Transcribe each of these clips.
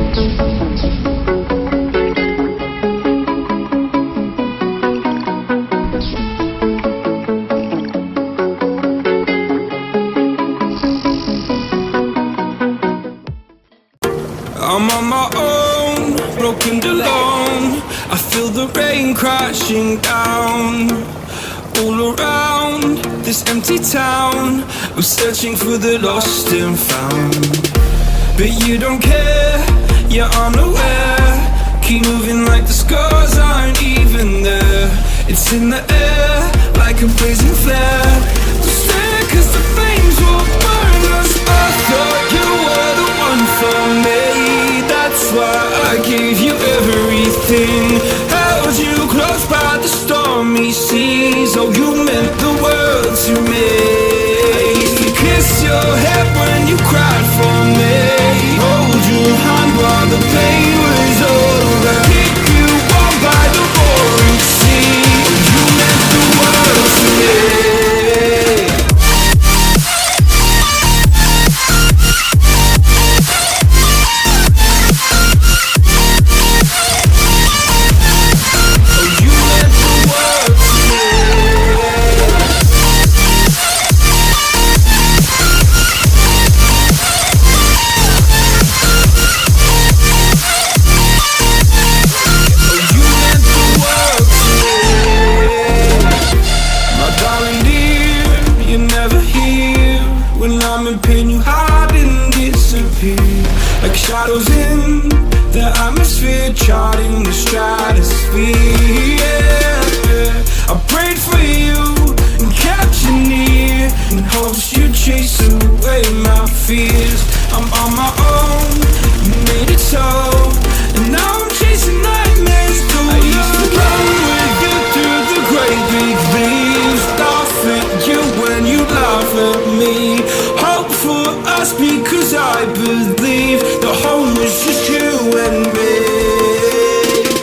I'm on my own, broken and alone. I feel the rain crashing down all around this empty town. I'm searching for the lost and found, but you don't care, you're unaware. Keep moving like the scars aren't even there. It's in the air like a blazing flare. Don't stare cause the flames will burn us. I thought you were the one for me, that's why I gave you everything. Held you close by the stormy seas. Oh, you meant the world to me. I used to kiss your head when you cried for me. Hold your hand while the pain was over. Keep you warm by the roaring sea. You meant the world to me. Like shadows in the atmosphere, charting the stratosphere. Yeah. I prayed for you and kept you near, in hopes you'd chase away my fears. I'm on my own, you made it so, and now I'm chasing nightmares too. I used to run with you through the great big leaves, laugh at you when you laugh at me. Hope for us because I believe the home was just you and me.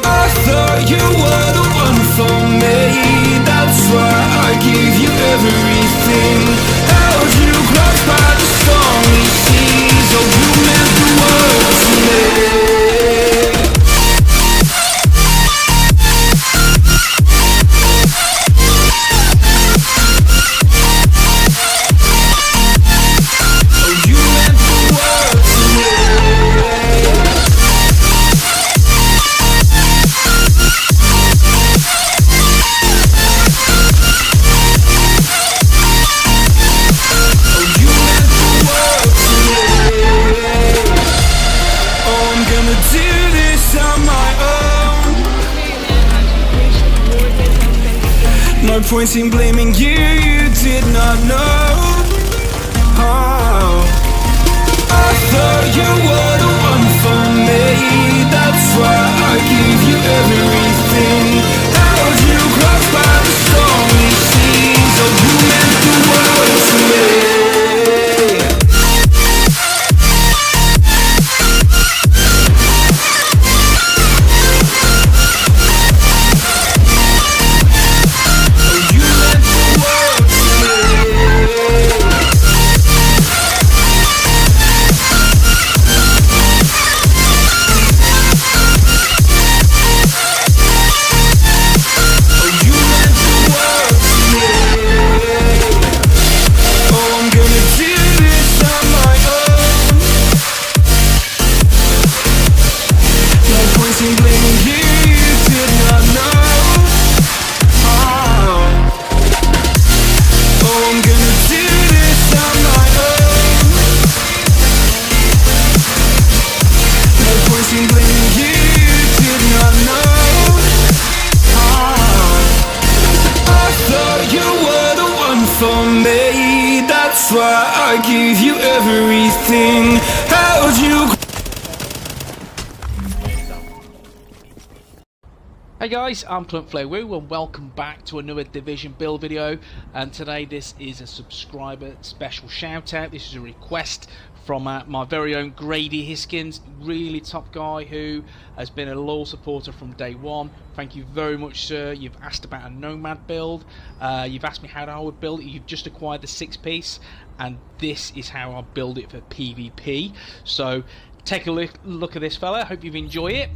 I thought you were the one for me, that's why I gave you everything. Held you close by the stormy seas. Oh, you meant the world to me. No point in blaming you, you did not know. Oh, I thought you were the one for me, that's why I gave you everything. Held you close by the stormy seas. Oh, you meant the world to me. That's why I gave you everything. Held you. Hey guys, I'm Clumpflowoo and welcome back to another Division build video. And today this is a subscriber special shout out. This is a request from my very own Grady Hiskins, really top guy who has been a loyal supporter from day one. Thank you very much, sir. You've asked about a Nomad build, you've asked me how I would build it. You've just acquired the 6-piece and this is how I build it for PvP. So take a look at this fella. Hope you enjoy it.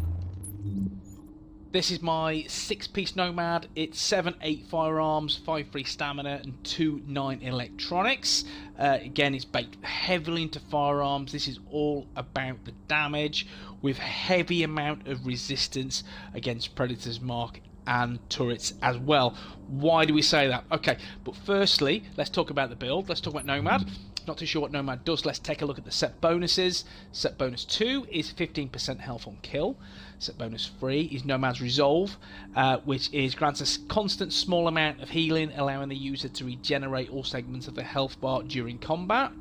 This is my 6-piece Nomad. It's 7-8 firearms, 5-3 stamina, and 2-9 electronics. Again, it's baked heavily into firearms. This is all about the damage, with heavy amount of resistance against predators, mark, and turrets as well. Why do we say that? Okay, but firstly, let's talk about the build. Let's talk about Nomad. Not too sure what Nomad does. Let's take a look at the set bonuses. Set bonus 2 is 15% health on kill. Set bonus 3 is Nomad's Resolve, which grants a constant small amount of healing, allowing the user to regenerate all segments of the health bar during combat.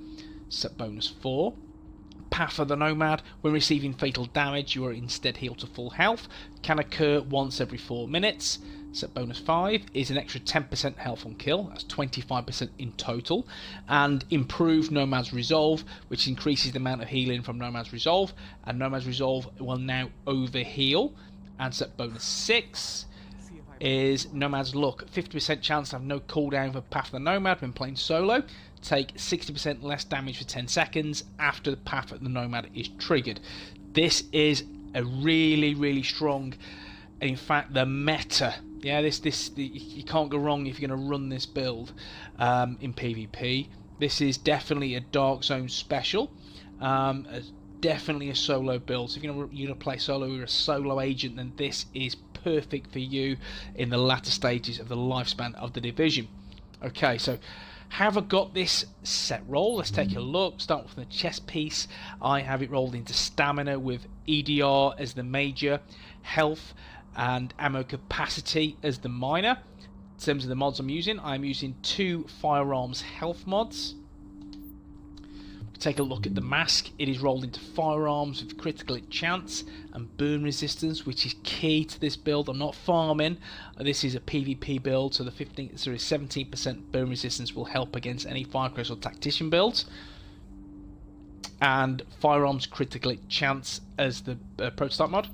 Set bonus 4, Path of the Nomad. When receiving fatal damage, you are instead healed to full health. Can occur once every 4 minutes. Set bonus 5 is an extra 10% health on kill, that's 25% in total, and improved Nomad's Resolve, which increases the amount of healing from Nomad's Resolve, and Nomad's Resolve will now overheal. And set bonus 6 is Nomad's Luck, 50% chance to have no cooldown for Path of the Nomad when playing solo, take 60% less damage for 10 seconds after the Path of the Nomad is triggered. This is a really strong, in fact the meta. Yeah, you can't go wrong if you're going to run this build in PvP. This is definitely a Dark Zone special. Definitely a solo build. So if you're going to play solo, you're a solo agent, then this is perfect for you in the latter stages of the lifespan of the Division. Okay, so have I got this set roll? Let's take a look. Start with the chest piece. I have it rolled into stamina with EDR as the major, health and ammo capacity as the minor. In terms of the mods I'm using 2 firearms health mods. Take a look at the mask. It is rolled into firearms with critical hit chance and burn resistance, which is key to this build. I'm not farming. This is a PvP build, so the 17% burn resistance will help against any Firecrest or Tactician builds. And firearms critical hit chance as the prototype mod.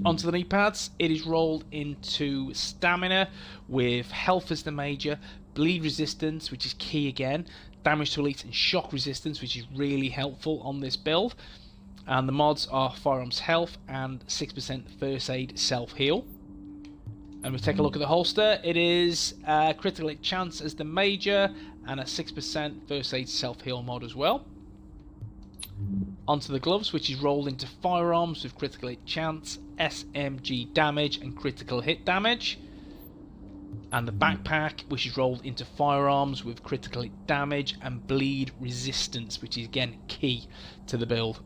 Onto the knee pads, it is rolled into stamina with health as the major, bleed resistance, which is key again, damage to elites and shock resistance, which is really helpful on this build. And the mods are firearms health and 6% first aid self heal. And we take a look at the holster. It is critical hit chance as the major and a 6% first aid self heal mod as well. Onto the gloves, which is rolled into firearms with critical hit chance, SMG damage and critical hit damage. And the backpack, which is rolled into firearms with critical hit damage and bleed resistance, which is again key to the build.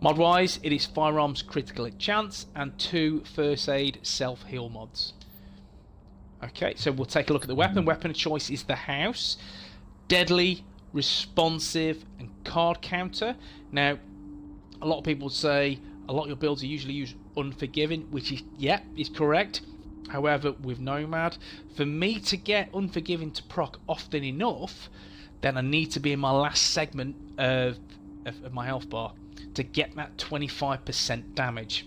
Mod wise, it is firearms critical hit chance and 2 first aid self heal mods. Okay, so we'll take a look at the weapon. Weapon of choice is the house. Deadly, responsive and card counter. Now a lot of people say a lot of your builds are usually use Unforgiving, which is is correct. However, with Nomad, for me to get Unforgiving to proc often enough, then I need to be in my last segment of my health bar to get that 25% damage.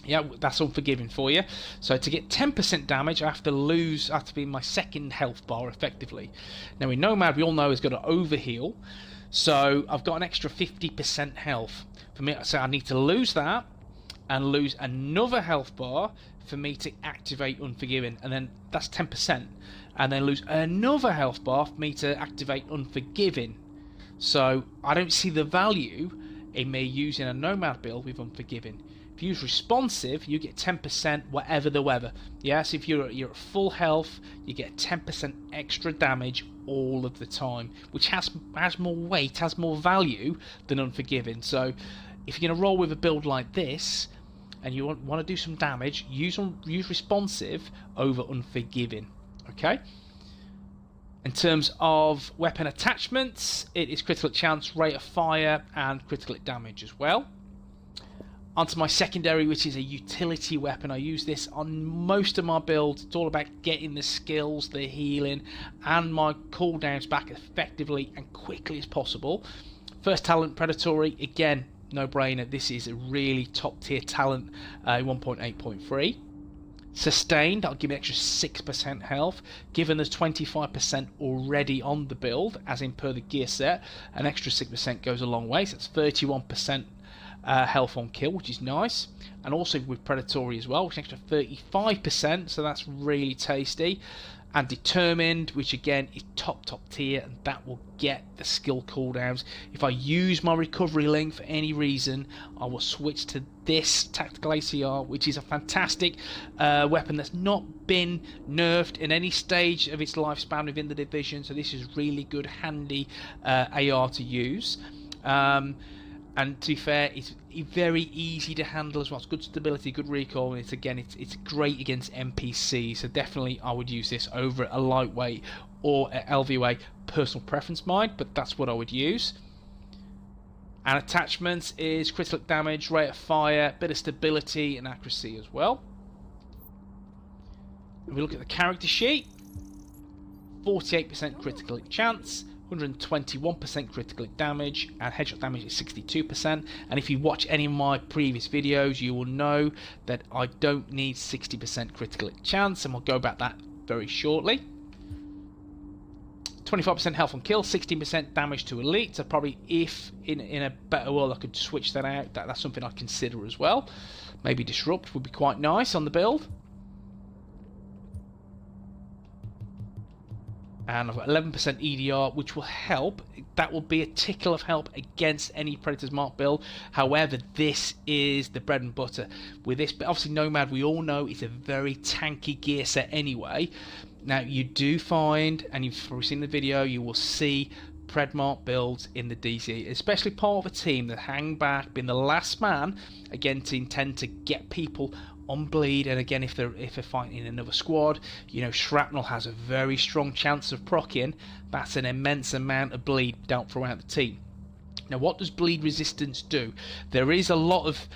Yeah, that's Unforgiving for you. So to get 10% damage, I have to be in my second health bar effectively. Now in Nomad, we all know it's got to overheal, so I've got an extra 50% health. For me, so I need to lose that and lose another health bar for me to activate Unforgiving, and then that's 10%, and then lose another health bar for me to activate Unforgiving. So I don't see the value in me using a Nomad build with Unforgiving. If you use responsive, you get 10% whatever the weather. Yes, if you're at full health, you get 10% extra damage all of the time, which has more weight, has more value than Unforgiving. So if you're going to roll with a build like this and you want to do some damage, use responsive over Unforgiving. Okay. In terms of weapon attachments, it is critical hit chance, rate of fire, and critical hit damage as well. Onto my secondary, which is a utility weapon. I use this on most of my builds. It's all about getting the skills, the healing, and my cooldowns back effectively and quickly as possible. First talent, Predatory. Again, no brainer. This is a really top tier talent, 1.8.3. Sustained, that'll give me an extra 6% health. Given there's 25% already on the build, as in per the gear set, an extra 6% goes a long way, so it's 31% health on kill, which is nice. And also with Predatory as well, which is an extra 35%, so that's really tasty. And Determined, which again is top tier, and that will get the skill cooldowns. If I use my recovery link for any reason, I will switch to this Tactical ACR, which is a fantastic weapon that's not been nerfed in any stage of its lifespan within the division, so this is really good, handy AR to use. And to be fair, it's very easy to handle as well. It's good stability, good recoil, and it's great against NPCs. So definitely, I would use this over a lightweight or a LVA. Personal preference, mind, but that's what I would use. And attachments is critical damage, rate of fire, bit of stability and accuracy as well. If we look at the character sheet, 48% critical hit chance, 121% critical hit damage, and headshot damage is 62%. And if you watch any of my previous videos, you will know that I don't need 60% critical hit chance, and we'll go about that very shortly. 25% health on kill, 16% damage to elite. So probably if in a better world I could switch that out, that's something I'd consider as well. Maybe disrupt would be quite nice on the build. And I've got 11% EDR, which will help. That will be a tickle of help against any Predator's Mark build. However, this is the bread and butter. With this, but obviously Nomad, we all know, is a very tanky gear set anyway. Now, you do find, and you've probably seen the video, you will see Predmark builds in the DC, especially part of a team that hang back, being the last man, again, to intend to get people on bleed. And again, if they're fighting in another squad, you know, shrapnel has a very strong chance of proccing. That's an immense amount of bleed dealt throughout the team. Now, what does bleed resistance do? There is a lot of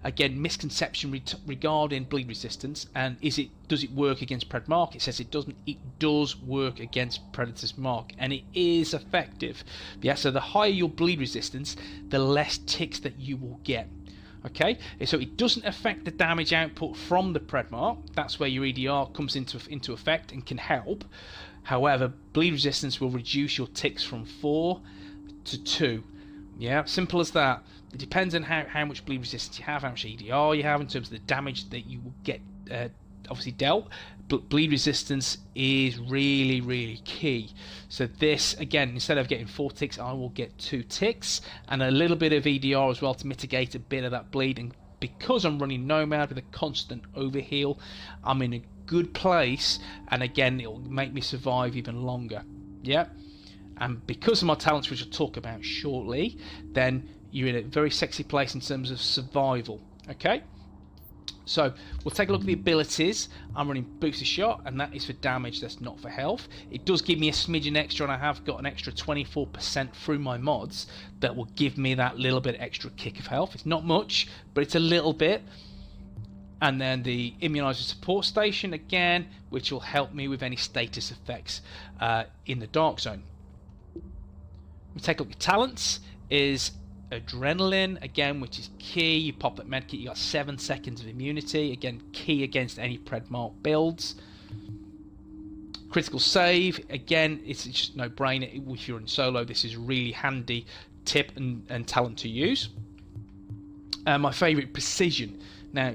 again misconception regarding bleed resistance, and does it work against Pred Mark? It says it doesn't. It does work against Predator's Mark, and it is effective. Yeah, so the higher your bleed resistance, the less ticks that you will get. Okay, so it doesn't affect the damage output from the Pred Mark. That's where your EDR comes into effect and can help. However, bleed resistance will reduce your ticks from 4 to 2. Yeah, simple as that. It depends on how much bleed resistance you have, how much EDR you have in terms of the damage that you will get obviously dealt. But bleed resistance is really key. So this, again, instead of getting 4 ticks, I will get 2 ticks and a little bit of EDR as well to mitigate a bit of that bleed. And because I'm running Nomad with a constant overheal, I'm in a good place, and again, it will make me survive even longer. Yeah. And because of my talents, which I'll talk about shortly, then you're in a very sexy place in terms of survival. Okay, so we'll take a look at the abilities. I'm running Boosted Shot, and that is for damage, that's not for health. It does give me a smidgen extra, and I have got an extra 24% through my mods that will give me that little bit extra kick of health. It's not much, but it's a little bit. And then the Immunizer Support Station again, which will help me with any status effects in the Dark Zone. We take a look at talents. Is Adrenaline again, which is key. You pop that medkit, you got 7 seconds of immunity, again key against any Predmark builds. Critical save, again, it's just no brainer. If you're in solo, this is a really handy tip and talent to use. My favourite, Precision. Now,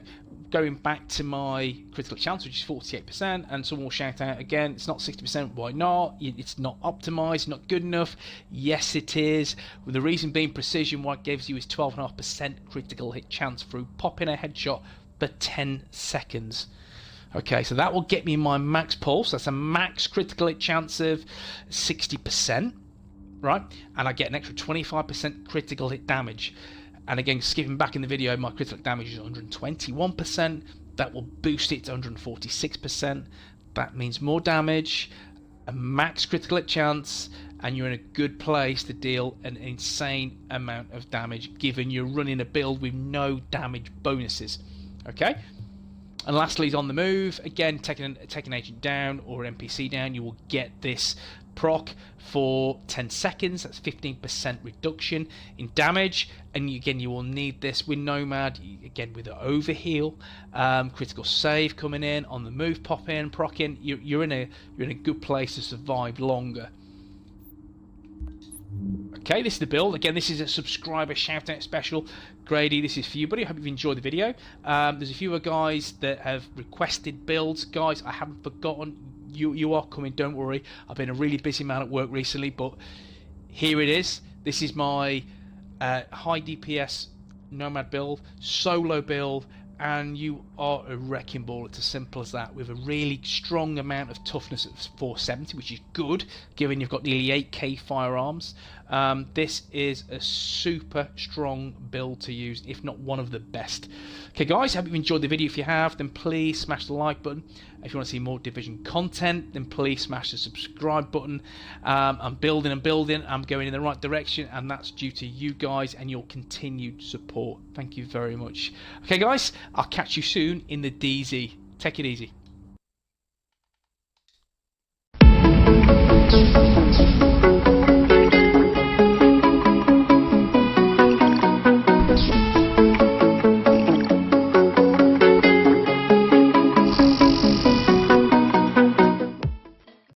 going back to my critical chance, which is 48%, and someone will shout out again, it's not 60%, why not? It's not optimized, not good enough. Yes, it is. With the reason being, Precision, what it gives you is 12.5% critical hit chance through popping a headshot for 10 seconds. Okay, so that will get me my max pulse. That's a max critical hit chance of 60%, right? And I get an extra 25% critical hit damage. And again, skipping back in the video, my critical damage is 121%. That will boost it to 146%. That means more damage, a max critical hit chance, and you're in a good place to deal an insane amount of damage, given you're running a build with no damage bonuses. Okay? And lastly, is on the move. Again, take an agent down or NPC down, you will get this proc for 10 seconds. That's 15% reduction in damage, and again, you will need this with Nomad, again with the overheal, critical save coming in, on the move pop in, proc in. You're in a good place to survive longer. Okay, this is the build. Again, this is a subscriber shout out special. Grady, this is for you, buddy. I hope you've enjoyed the video. There's a few other guys that have requested builds. Guys, I haven't forgotten. You are coming, don't worry. I've been a really busy man at work recently, but here it is. This is my high DPS Nomad build, solo build, and you are a wrecking ball. It's as simple as that, with a really strong amount of toughness at 470, which is good given you've got nearly 8k firearms. This is a super strong build to use, if not one of the best. Okay guys, I hope you've enjoyed the video. If you have, then please smash the like button. If you want to see more Division content, then please smash the subscribe button. I'm building and building. I'm going in the right direction, and that's due to you guys and your continued support. Thank you very much. Okay guys, I'll catch you soon in the DZ. Take it easy.